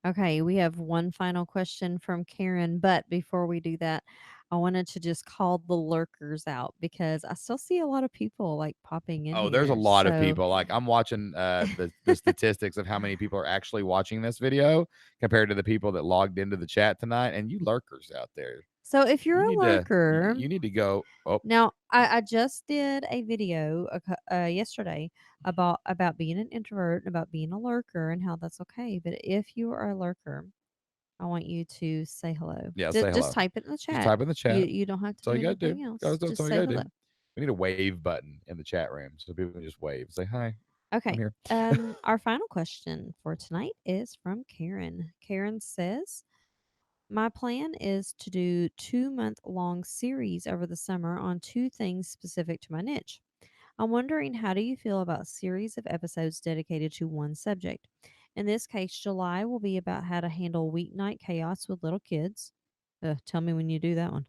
Okay, we have one final question from Karen, but before we do that, I wanted to just call the lurkers out because I still see a lot of people like popping in Oh, there's a here. lot of So people. Like I'm watching the statistics of how many people are actually watching this video compared to the people that logged into the chat tonight. And you lurkers out there, so if you're you a need to lurker, you need to go. Oh, now I just did a video yesterday about being an introvert and about being a lurker and how that's okay. But if you are a lurker, I want you to say hello. yeah, say Just hello. type it in the Just chat. type in the chat. You don't have to That's all do you gotta do. anything else. That's Just all you say gotta hello. do. We need a wave button in the chat room so people can just wave. Say hi. I'm Okay. here. Our final question for tonight is from Karen. Karen says, "My plan is to do 2 month long series over the summer on two things specific to my niche. I'm wondering, how do you feel about series of episodes dedicated to one subject? In this case, July will be about how to handle weeknight chaos with little kids. Tell me when you do that one.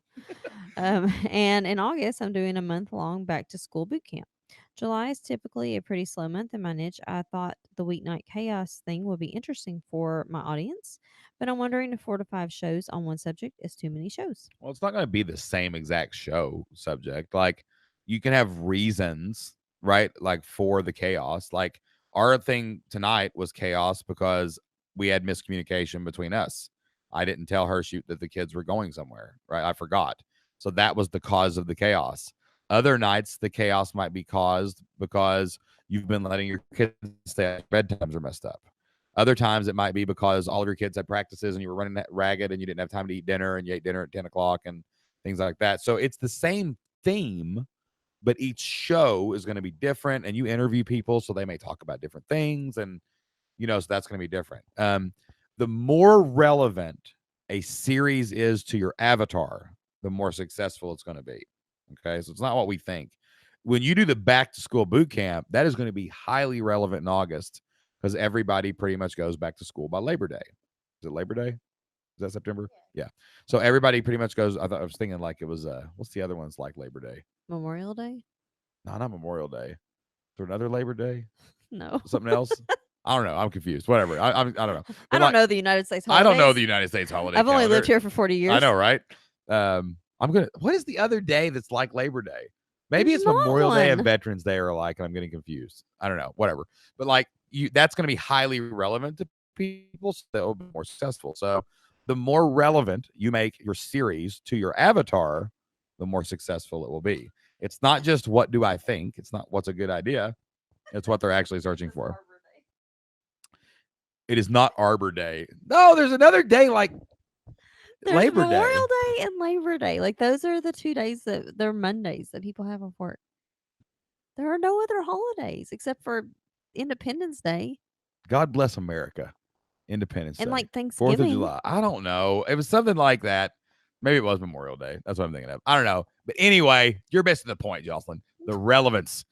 And in August, I'm doing a month long back to school boot camp. July is typically a pretty slow month in my niche. I thought the weeknight chaos thing would be interesting for my audience, but I'm wondering if 4 to 5 shows on one subject is too many shows." Well, it's not going to be the same exact show subject. Like you can have reasons, right? Like for the chaos. Like our thing tonight was chaos because we had miscommunication between us. I didn't tell her shoot that the kids were going somewhere, right? I forgot. So that was the cause of the chaos. Other nights the chaos might be caused because you've been letting your kids stay up, bedtimes are messed up. Other times it might be because all of your kids had practices and you were running that ragged and you didn't have time to eat dinner and you ate dinner at 10 o'clock and things like that. So it's the same theme, but each show is going to be different and you interview people. So they may talk about different things and, so that's going to be different. The more relevant a series is to your avatar, the more successful it's going to be. Okay. So it's not what we think. When you do the back to school boot camp, that is going to be highly relevant in August because everybody pretty much goes back to school by Labor Day. Is it Labor Day? Is that September? Yeah. So everybody pretty much goes. I was thinking like it was what's the other ones like Labor Day? Memorial Day? No, not Memorial Day. Is there another Labor Day? No. Something else? I don't know. I'm confused. Whatever. I don't know. I But don't like know the United States I don't know holidays. the United States holiday I've only lived calendar. here for 40 I years. know, right? I'm gonna. What is the other day that's like Labor Day? Maybe There's it's not Memorial Day and one. Veterans Day are alike, and I'm getting confused. I don't know. Whatever. But like that's going to be highly relevant to people, so they'll be more successful. So the more relevant you make your series to your avatar, the more successful it will be. It's not just what do I think. It's not what's a good idea. It's what they're actually searching for. It is not Arbor Day. No, there's another day like There's Labor Day. Memorial Day and Labor Day. Like, those are the 2 days that they're Mondays that people have off work. There are no other holidays except for Independence Day God bless America. Independence and, Day. like, 4th of Thanksgiving. July. I don't know. It was something like that. Maybe it was Memorial Day. That's what I'm thinking of. I don't know. But anyway, you're missing the point, Jocelyn. The relevance.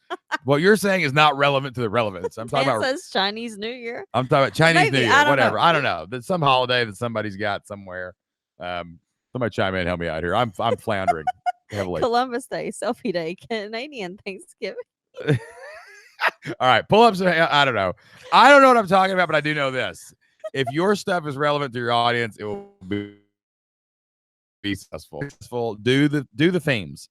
What you're saying is not relevant to the relevance. Dan says Chinese New Year. I'm talking about Chinese New Maybe, Year, I don't know. whatever. I don't know. There's some holiday that somebody's got somewhere. Somebody chime in and help me out here. I'm floundering heavily. Columbus Day, Selfie Day, Canadian Thanksgiving. All right, pull up some. I don't know. I don't know what I'm talking about, but I do know this. If your stuff is relevant to your audience, it will be successful. Do the themes.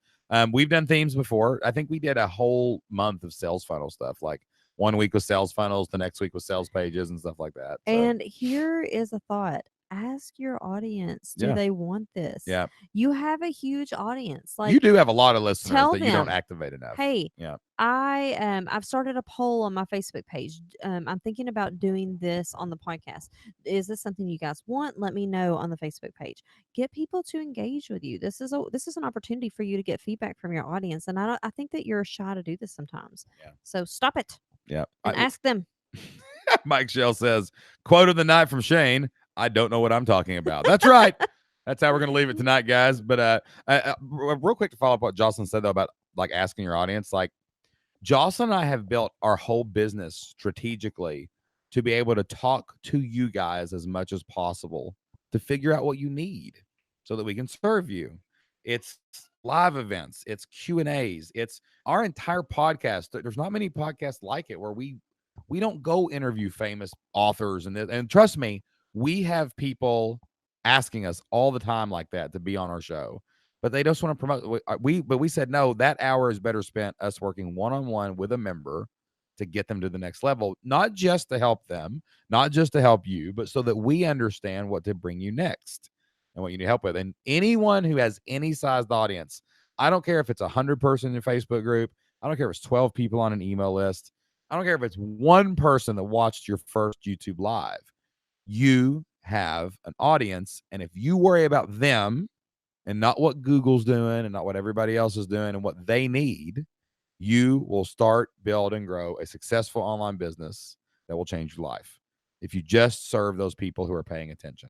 We've done themes before. I think we did a whole month of sales funnel stuff. Like 1 week was sales funnels, the next week was sales pages and stuff like that. So And here is a thought. Ask your audience, do yeah, they want this? yeah. You have a huge audience. You Like, do have a lot of listeners tell that you don't them, activate enough. "Hey, Yeah. I've started a poll on my Facebook page. I'm thinking about doing this on the podcast. Is this something you guys want? Let me know on the Facebook page. Get people to engage with you. This is an opportunity for you to get feedback from your audience, and I think that you're shy to do this sometimes. Yeah. So stop it Yeah. and ask them." Mike Shell says, quote of the night from Shane, I don't know what I'm talking about. That's right. That's how we're going to leave it tonight, guys. But real quick to follow up what Jocelyn said, though, about like asking your audience, like Jocelyn and I have built our whole business strategically to be able to talk to you guys as much as possible to figure out what you need so that we can serve you. It's live events, it's Q&As, it's our entire podcast. There's not many podcasts like it where we don't go interview famous authors and trust me, We have people asking us all the time like that to be on our show, but they just want to promote. But we said no. That hour is better spent us working one on one with a member to get them to the next level, not just to help them, not just to help you, but so that we understand what to bring you next and what you need help with. And anyone who has any sized audience, I don't care if it's 100-person in your Facebook group, I don't care if it's 12 people on an email list, I don't care if it's one person that watched your first YouTube live. You have an audience, and if you worry about them and not what Google's doing and not what everybody else is doing and what they need, you will start, build, and grow a successful online business that will change your life if you just serve those people who are paying attention.